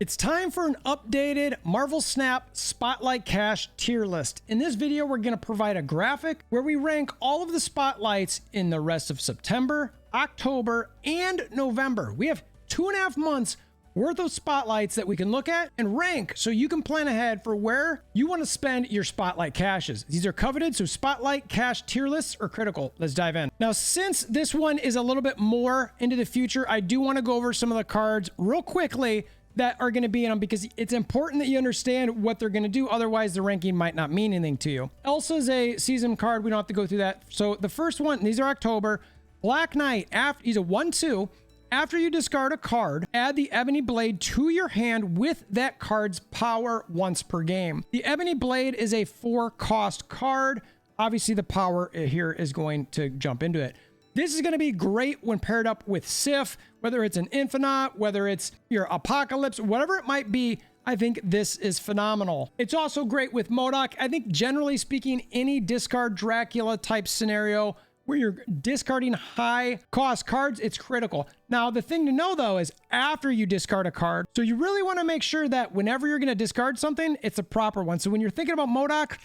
It's time for an updated Marvel Snap Spotlight Cash tier list. In this video, we're going to provide a graphic where we rank all of the spotlights in the rest of September, October, and November. We have 2.5 months worth of spotlights that we can look at and rank so you can plan ahead for where you want to spend your spotlight caches. These are coveted, so spotlight cache tier lists are critical. Let's dive in. Now, since this one is a little bit more into the future, I do want to go over some of the cards real quickly that are going to be in them because it's important that you understand what they're going to do. Otherwise, the ranking might not mean anything to you. Elsa's a season card. We don't have to go through that. So the first one, these are October. Black Knight, he's a 1/2. After you discard a card, add the Ebony Blade to your hand with that card's power once per game. The Ebony Blade is a 4-cost card. Obviously, the power here is going to jump into it. This is going to be great when paired up with Sif, whether it's an Infinite, whether it's your Apocalypse, whatever it might be. I think this is phenomenal. It's also great with MODOK. I think generally speaking, any discard Dracula type scenario where you're discarding high cost cards, it's critical. Now, the thing to know though is after you discard a card, so you really want to make sure that whenever you're going to discard something, it's a proper one. So when you're thinking about MODOK,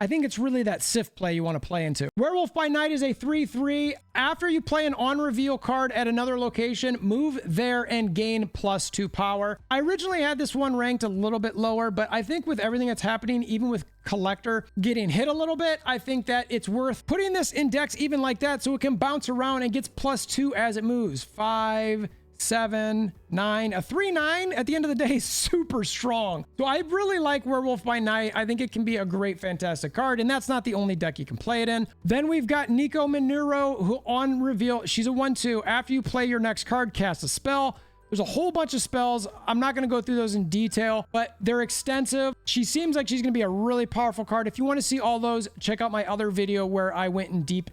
I think it's really that Sif play you want to play into. Werewolf by Night is a 3/3. After you play an on-reveal card at another location, move there and gain +2 power. I originally had this one ranked a little bit lower, but I think with everything that's happening, even with Collector getting hit a little bit, I think that it's worth putting this in decks even like that so it can bounce around and gets +2 as it moves. 5, 7, 9, a 3/9 at the end of the day is super strong. So I really like Werewolf by Night. I think it can be a great, fantastic card, and that's not the only deck you can play it in. Then we've got Nico Minuro, who on reveal, she's a 1/2. After you play your next card, cast a spell. There's a whole bunch of spells. I'm not going to go through those in detail, but they're extensive. She seems like she's going to be a really powerful card. If you want to see all those, check out my other video where I went in deep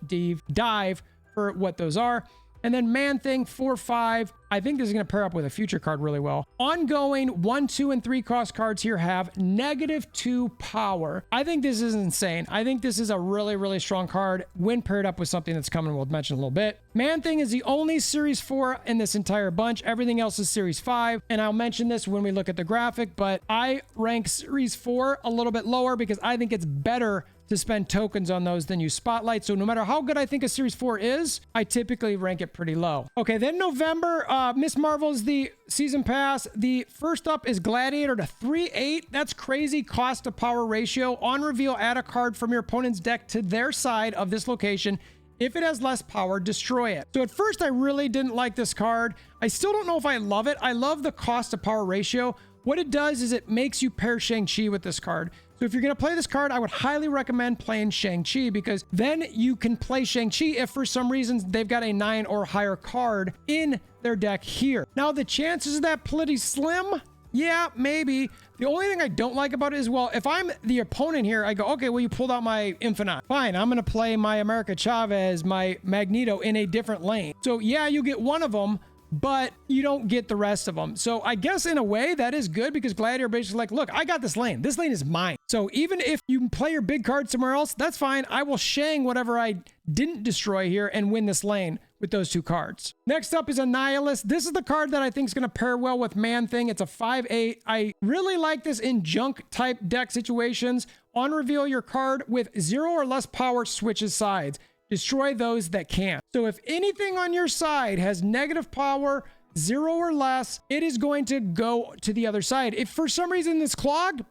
dive for what those are. And then Man-Thing 4/5. I think this is going to pair up with a future card really well. Ongoing 1, 2, and 3 cost cards here have -2 power. I think this is insane. I think this is a really, really strong card when paired up with something that's coming we'll mention in a little bit. Man-Thing is the only Series 4 in this entire bunch. Everything else is Series 5. And I'll mention this when we look at the graphic, but I rank Series 4 a little bit lower because I think it's better to spend tokens on those than use Spotlight. So no matter how good I think a Series 4 is, I typically rank it pretty low. Okay, then November, Miss Marvel's the season pass. The first up is Gladiator to 3/8. That's crazy cost to power ratio. On reveal, add a card from your opponent's deck to their side of this location. If it has less power, destroy it. So at first, I really didn't like this card. I still don't know if I love it. I love the cost to power ratio. What it does is it makes you pair Shang-Chi with this card. So if you're going to play this card, I would highly recommend playing Shang-Chi because then you can play Shang-Chi if for some reason they've got a 9 or higher card in their deck here. Now, the chances of that pretty slim? Yeah, maybe. The only thing I don't like about it is, well, if I'm the opponent here, I go, okay, well, you pulled out my Infinite. Fine, I'm going to play my America Chavez, my Magneto in a different lane. So yeah, you get one of them, but you don't get the rest of them. So I guess in a way that is good because Gladiator basically like, look, I got this lane. This lane is mine. So even if you play your big card somewhere else, that's fine. I will Shang whatever I didn't destroy here and win this lane with those 2 cards. Next up is Annihilus. This is the card that I think is going to pair well with Man-Thing. It's a 5/8. I really like this in junk type deck situations. On reveal, your card with 0 or less power switches sides. Destroy those that can't. So if anything on your side has negative power, 0 or less, it is going to go to the other side. If for some reason it's clogged,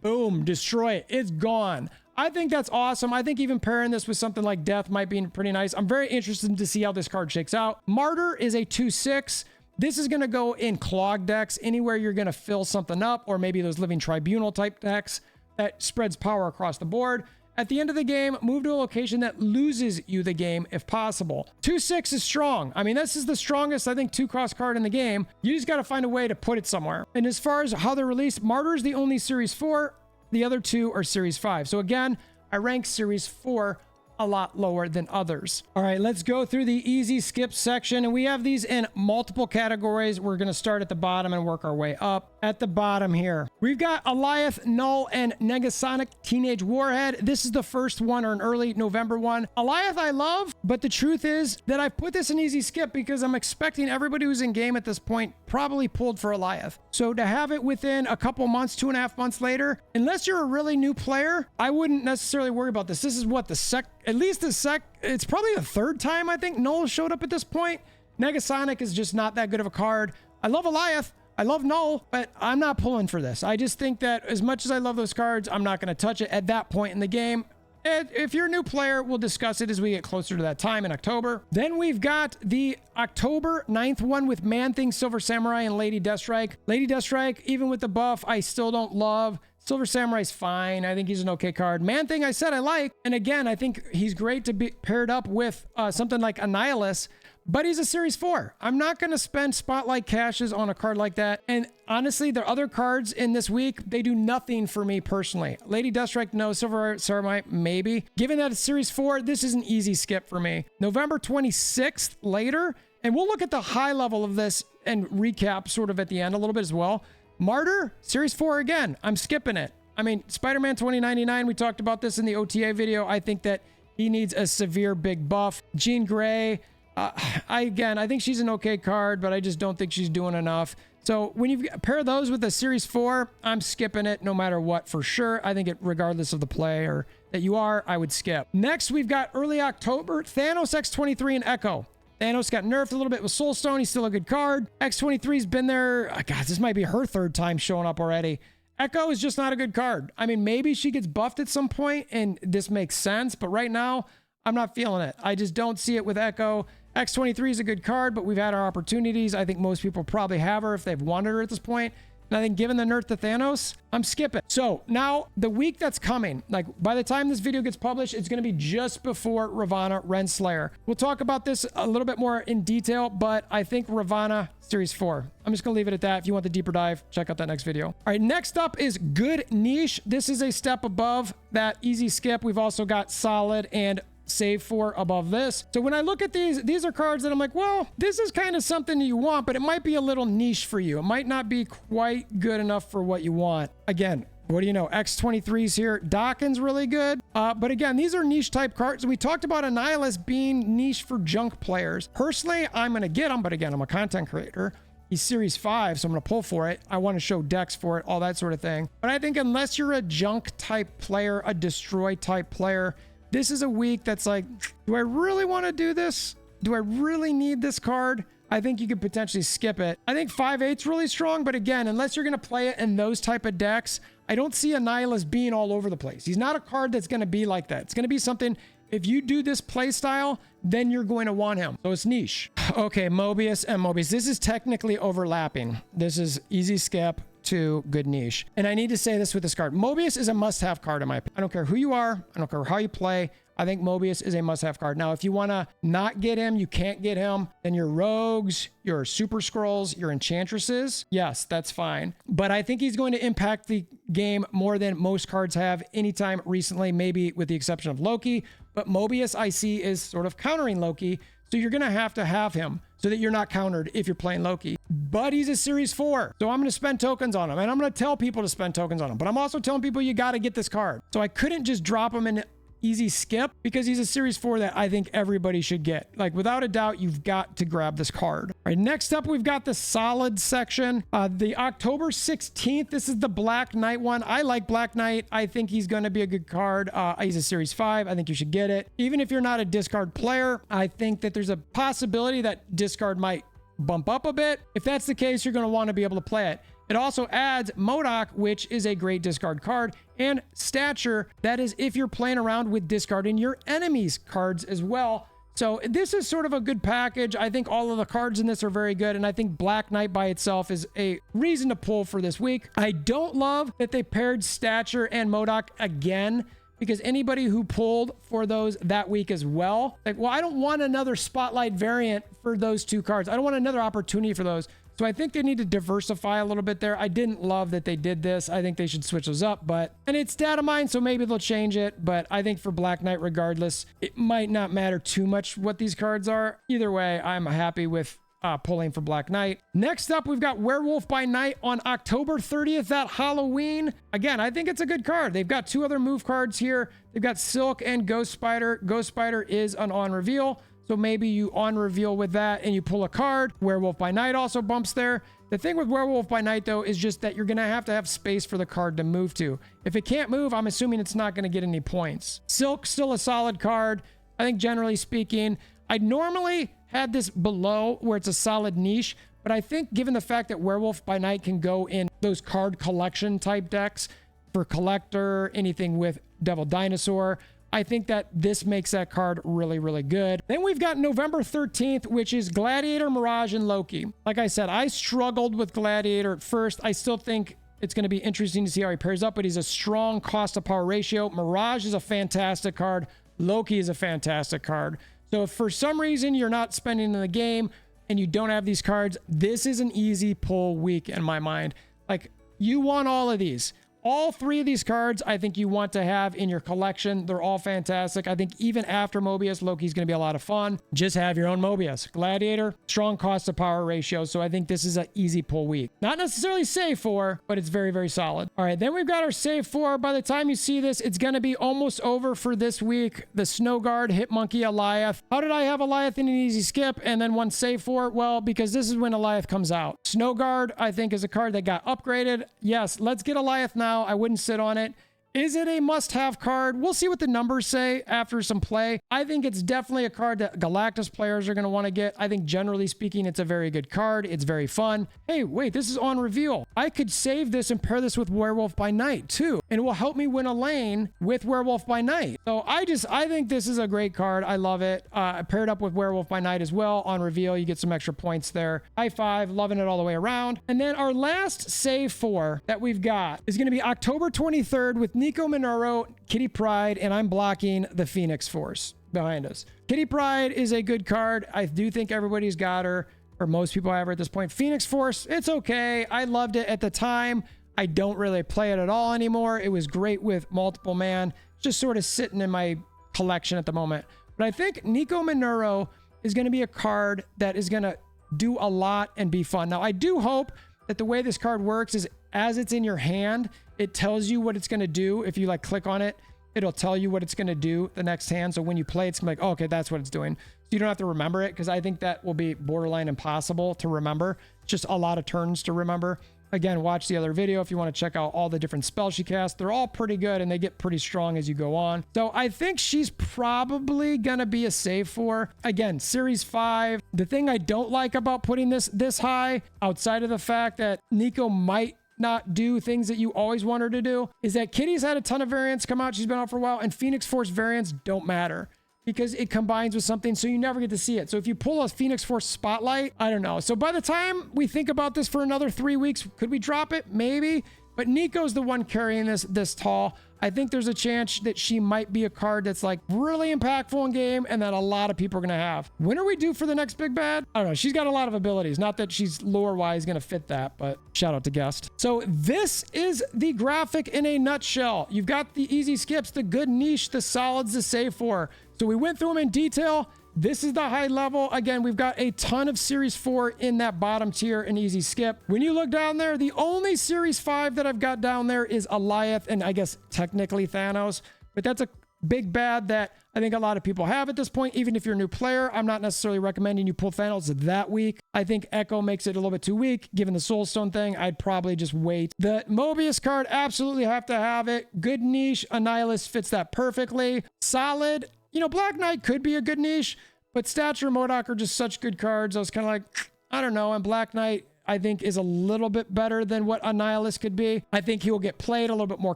boom, destroy it. It's gone. I think that's awesome. I think even pairing this with something like Death might be pretty nice. I'm very interested to see how this card shakes out. Martyr is a 2/6. This is going to go in clog decks, anywhere you're going to fill something up, or maybe those Living Tribunal type decks that spreads power across the board. At the end of the game, move to a location that loses you the game if possible. 2/6 is strong. I mean, this is the strongest, I think, 2-cost card in the game. You just got to find a way to put it somewhere. And as far as how they're released, Martyr is the only Series 4. The other 2 are Series 5. So again, I rank Series 4 a lot lower than others. All right, let's go through the easy skip section, and we have these in multiple categories. We're going to start at the bottom and work our way up. At the bottom here, we've got Alioth, Null, and Negasonic Teenage Warhead. This is the first one, or an early November one. Alioth I love, but the truth is that I've put this in easy skip because I'm expecting everybody who's in game at this point probably pulled for Alioth. So to have it within a couple months, 2.5 months later, unless you're a really new player, I wouldn't necessarily worry about this. This is what, it's probably the third time I think Null showed up at this point. Negasonic is just not that good of a card. I love Alioth, I love Null, but I'm not pulling for this. I just think that as much as I love those cards, I'm not going to touch it at that point in the game. And if you're a new player, we'll discuss it as we get closer to that time in October. Then we've got the October 9th one with Man-Thing, Silver Samurai, and Lady Deathstrike. Lady Deathstrike, even with the buff, I still don't love. Silver Samurai's fine. I think he's an okay card. Man-Thing, I said I like. And again, I think he's great to be paired up with something like Annihilus, but he's a Series 4. I'm not going to spend Spotlight caches on a card like that. And honestly, the other cards in this week, they do nothing for me personally. Lady Deathstrike, no. Silver Samurai, maybe. Given that it's Series 4, this is an easy skip for me. November 26th later, and we'll look at the high level of this and recap sort of at the end a little bit as well. Martyr, Series 4 again. I'm skipping it. I mean, Spider-Man 2099, we talked about this in the OTA video. I think that he needs a severe big buff. Jean Grey, I think she's an okay card, but I just don't think she's doing enough. So when you pair those with a Series 4, I'm skipping it no matter what for sure. I think regardless of the play or that you are, I would skip. Next, we've got early October, Thanos X23 and Echo. Thanos got nerfed a little bit with Soulstone. He's still a good card. X23's been there. God, this might be her third time showing up already. Echo is just not a good card. I mean, maybe she gets buffed at some point and this makes sense, but right now, I'm not feeling it. I just don't see it with Echo. X23 is a good card, but we've had our opportunities. I think most people probably have her if they've wanted her at this point. And I think given the nerf to Thanos, I'm skipping. So now the week that's coming, like by the time this video gets published, it's going to be just before Ravana Renslayer. We'll talk about this a little bit more in detail, but I think Ravana Series 4. I'm just going to leave it at that. If you want the deeper dive, check out that next video. All right, next up is Good Niche. This is a step above that easy skip. We've also got Solid and Save 4 above this. So when I look at these are cards that I'm like, well, this is kind of something that you want, but it might be a little niche for you. It might not be quite good enough for what you want. Again, what do you know? X23's here. Dawkins really good. But again, these are niche type cards. We talked about Annihilus being niche for junk players. Personally, I'm going to get them, but again, I'm a content creator. He's Series 5, so I'm going to pull for it. I want to show decks for it, all that sort of thing. But I think unless you're a junk type player, a destroy type player, this is a week that's like, do I really want to do this? Do I really need this card? I think you could potentially skip it. I think 5/8's really strong, but again, unless you're going to play it in those type of decks, I don't see Annihilus being all over the place. He's not a card that's going to be like that. It's going to be something, if you do this play style, then you're going to want him. So it's niche. Okay, Mobius M Mobius. This is technically overlapping. This is easy skip to good niche. And I need to say this with this card. Mobius is a must-have card in my opinion. I don't care who you are. I don't care how you play. I think Mobius is a must-have card. Now, if you want to not get him, you can't get him, then your rogues, your super scrolls, your enchantresses, yes, that's fine. But I think he's going to impact the game more than most cards have anytime recently, maybe with the exception of Loki. But Mobius, I see, is sort of countering Loki. So you're going to have him so that you're not countered if you're playing Loki. But he's a Series 4. So I'm going to spend tokens on him. And I'm going to tell people to spend tokens on him. But I'm also telling people you got to get this card. So I couldn't just drop him in easy skip because he's a Series 4 that I think everybody should get. Like without a doubt, you've got to grab this card. All right, next up, we've got the Solid section. The October 16th, this is the Black Knight one. I like Black Knight. I think he's going to be a good card. He's a Series 5. I think you should get it. Even if you're not a discard player, I think that there's a possibility that discard might bump up a bit. If that's the case, you're going to want to be able to play it. It also adds MODOK, which is a great discard card, and Stature. That is if you're playing around with discarding your enemies' cards as well. So this is sort of a good package. I think all of the cards in this are very good, and I think Black Knight by itself is a reason to pull for this week. I don't love that they paired Stature and MODOK again, because anybody who pulled for those that week as well, like, well, I don't want another Spotlight variant for those two cards. I don't want another opportunity for those. So I think they need to diversify a little bit there. I didn't love that they did this. I think they should switch those up, and it's data mine, so maybe they'll change it. But I think for Black Knight, regardless, it might not matter too much what these cards are. Either way, I'm happy with pulling for Black Knight. Next up, we've got Werewolf by Night on October 30th, that Halloween. Again, I think it's a good card. They've got two other move cards here. They've got Silk and Ghost Spider. Ghost Spider is an on reveal, so maybe you on reveal with that and you pull a card. Werewolf by Night also bumps there. The thing with Werewolf by Night, though, is just that you're going to have space for the card to move to. If it can't move, I'm assuming it's not going to get any points. Silk, still a solid card. I think generally speaking, I'd normally had this below where it's a solid niche, but I think given the fact that Werewolf by Night can go in those card collection type decks for collector, anything with Devil Dinosaur, I think that this makes that card really, really good. Then we've got November 13th, which is Gladiator, Mirage, and Loki. Like I said, I struggled with Gladiator at first. I still think it's going to be interesting to see how he pairs up, but he's a strong cost to power ratio. Mirage is a fantastic card. Loki is a fantastic card. So if for some reason you're not spending in the game and you don't have these cards, this is an easy pull week in my mind. Like, you want all of these. All three of these cards, I think you want to have in your collection. They're all fantastic. I think even after Mobius, Loki's going to be a lot of fun. Just have your own Mobius. Gladiator, strong cost to power ratio. So I think this is an easy pull week. Not necessarily save 4, but it's very, very solid. All right, then we've got our save 4. By the time you see this, it's going to be almost over for this week. The Snow Guard, Hitmonkey, Alioth. How did I have Alioth in an easy skip and then one save 4? Well, because this is when Alioth comes out. Snow Guard, I think, is a card that got upgraded. Yes, let's get Alioth now. I wouldn't sit on it. Is it a must-have card? We'll see what the numbers say after some play. I think it's definitely a card that Galactus players are going to want to get. I think generally speaking, it's a very good card. It's very fun. Hey, wait, this is on reveal. I could save this and pair this with Werewolf by Night too, and it will help me win a lane with Werewolf by Night. So I think this is a great card. I love it. Paired up with Werewolf by Night as well on reveal, you get some extra points there. High five, loving it all the way around. And then our last save 4 that we've got is going to be October 23rd with Nico Minoru, Kitty Pryde, and I'm blocking the Phoenix Force behind us. Kitty Pryde is a good card. I do think everybody's got her, or most people have her at this point. Phoenix Force, it's okay. I loved it at the time. I don't really play it at all anymore. It was great with multiple man, just sort of sitting in my collection at the moment. But I think Nico Minoru is going to be a card that is going to do a lot and be fun. Now, I do hope that the way this card works is as it's in your hand, it tells you what it's going to do. If you like click on it, it'll tell you what it's going to do the next hand. So when you play, it's like, oh, okay, that's what it's doing. So you don't have to remember it, because I think that will be borderline impossible to remember. Just a lot of turns to remember. Again, watch the other video if you want to check out all the different spells she casts. They're all pretty good and they get pretty strong as you go on. So I think she's probably going to be a save 4. Again, Series 5. The thing I don't like about putting this high, outside of the fact that Nico might not do things that you always want her to do, is that Kitty's had a ton of variants come out. She's been out for a while, and Phoenix Force variants don't matter because it combines with something, so you never get to see it. So if you pull a Phoenix Force Spotlight, I don't know. So by the time we think about this for another 3 weeks, could we drop it? Maybe. But Nico's the one carrying this tall. I think there's a chance that she might be a card that's like really impactful in game and that a lot of people are going to have. When are we due for the next big bad? I don't know. She's got a lot of abilities. Not that she's lore-wise going to fit that, but shout out to Guest. So this is the graphic in a nutshell. You've got the easy skips, the good niche, the solids, the save 4. So we went through them in detail. This is the high level. Again, we've got a ton of Series 4 in that bottom tier, an easy skip. When you look down there, the only Series 5 that I've got down there is Alioth and I guess technically Thanos, but that's a big bad that I think a lot of people have at this point. Even if you're a new player, I'm not necessarily recommending you pull Thanos that week. I think Echo makes it a little bit too weak. Given the Soulstone thing, I'd probably just wait. The Mobius card, absolutely have to have it. Good niche. Annihilus fits that perfectly. Solid. You know, Black Knight could be a good niche, but Stature and MODOK are just such good cards. I was kind of like, I don't know. And Black Knight, I think, is a little bit better than what Annihilus could be. I think he will get played a little bit more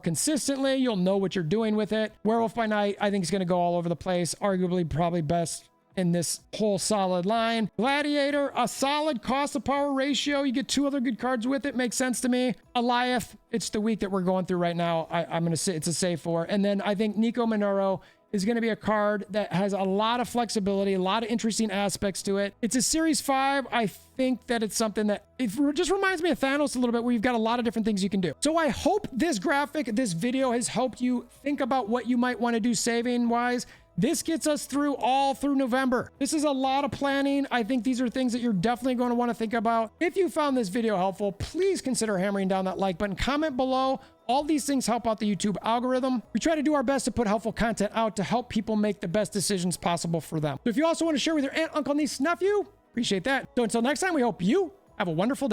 consistently. You'll know what you're doing with it. Werewolf by Night, I think, is going to go all over the place. Arguably, probably best in this whole solid line. Gladiator, a solid cost to power ratio. You get 2 other good cards with it. Makes sense to me. Alioth, it's the week that we're going through right now. I'm going to say it's a save 4. And then I think Nico Minoru is going to be a card that has a lot of flexibility, a lot of interesting aspects to it. It's a Series 5. I think that it's something that it just reminds me of Thanos a little bit, where you've got a lot of different things you can do. So I hope this graphic, this video has helped you think about what you might want to do saving wise. This gets us through all through November. This is a lot of planning. I think these are things that you're definitely going to want to think about. If you found this video helpful, please consider hammering down that like button. Comment below. All these things help out the YouTube algorithm. We try to do our best to put helpful content out to help people make the best decisions possible for them. So if you also want to share with your aunt, uncle, niece, nephew, appreciate that. So until next time, we hope you have a wonderful day.